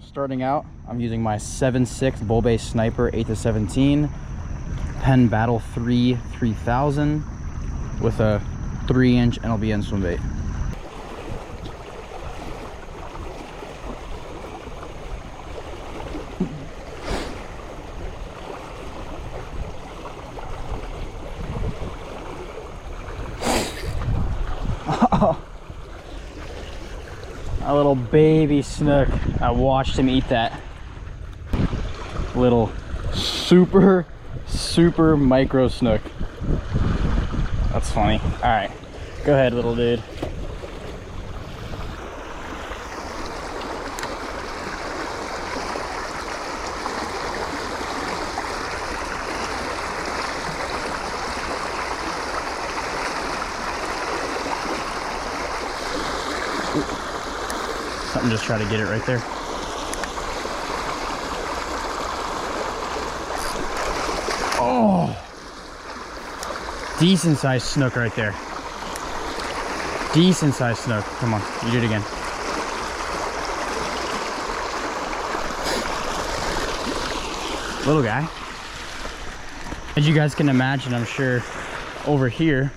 Starting out, I'm using my 7.6 bull base sniper 8-17 Penn Battle 3 3000 with a 3-inch NLBN swim bait. A little baby snook. I watched him eat that. Little super micro snook. That's funny. All right, go ahead, little dude. Something just try to get it right there. Oh, decent sized snook right there. Decent sized snook. Come on, you do it again. Little guy. As you guys can imagine, I'm sure over here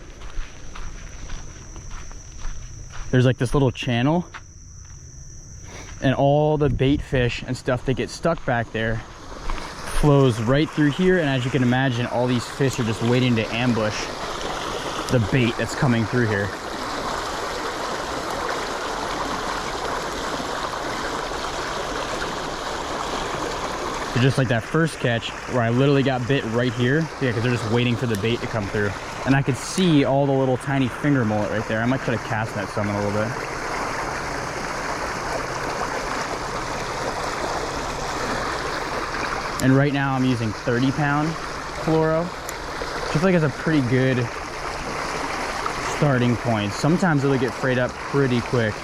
there's like this little channel, and all the bait fish and stuff that get stuck back there flows right through here. And as you can imagine, all these fish are just waiting to ambush the bait that's coming through here. So just like that first catch where I literally got bit right here, yeah, because they're just waiting for the bait to come through. And I could see all the little tiny finger mullet right there. I might try to cast net some in a little bit. And right now I'm using 30-pound fluoro, which I feel like is a pretty good starting point. Sometimes it'll get frayed up pretty quick.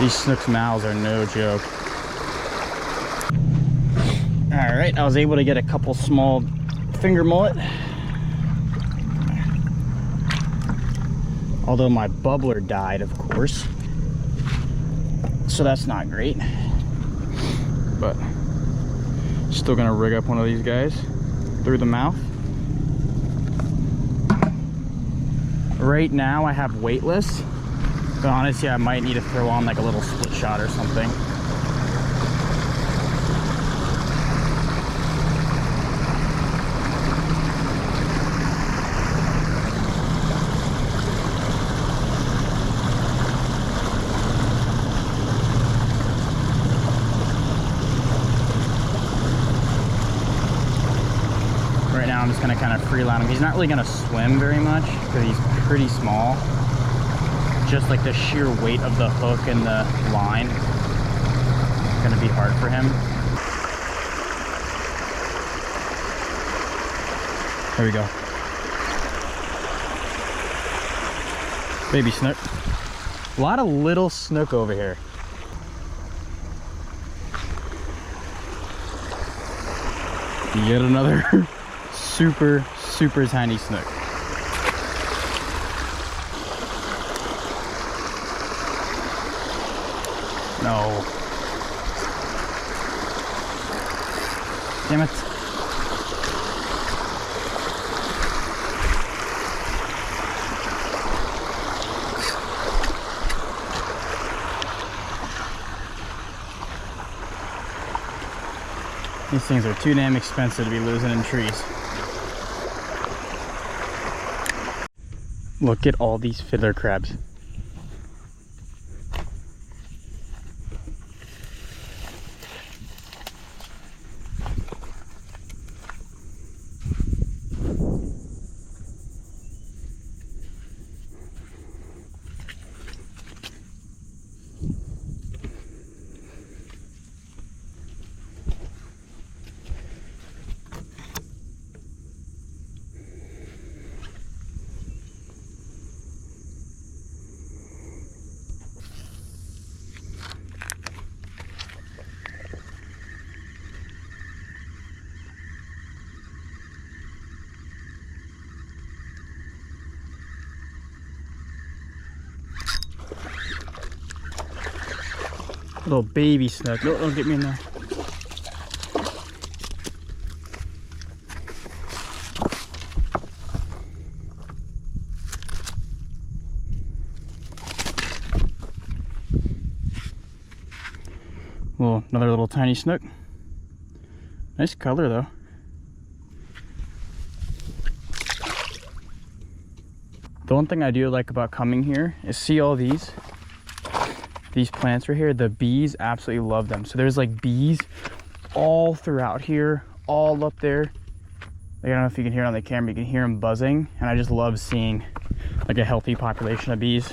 These Snook's mouths are no joke. All right, I was able to get a couple small finger mullet. Although my bubbler died, of course. So that's not great, but still gonna rig up one of these guys through the mouth. Right now I have weightless, but honestly I might need to throw on like a little split shot or something. I'm just gonna kind of freeline him. He's not really gonna swim very much because he's pretty small. Just like the sheer weight of the hook and the line is gonna be hard for him. There we go. Baby snook. A lot of little snook over here. Yet another super tiny snook. No. Damn it. These things are too damn expensive to be losing in trees. Look at all these fiddler crabs. Little baby snook. No, don't get me in there. Well, another little tiny snook. Nice color though. The one thing I do like about coming here is see all these plants right here. The bees absolutely love them. So there's like bees all throughout here, all up there. Like, I don't know if you can hear it on the camera, you can hear them buzzing, and I just love seeing like a healthy population of bees.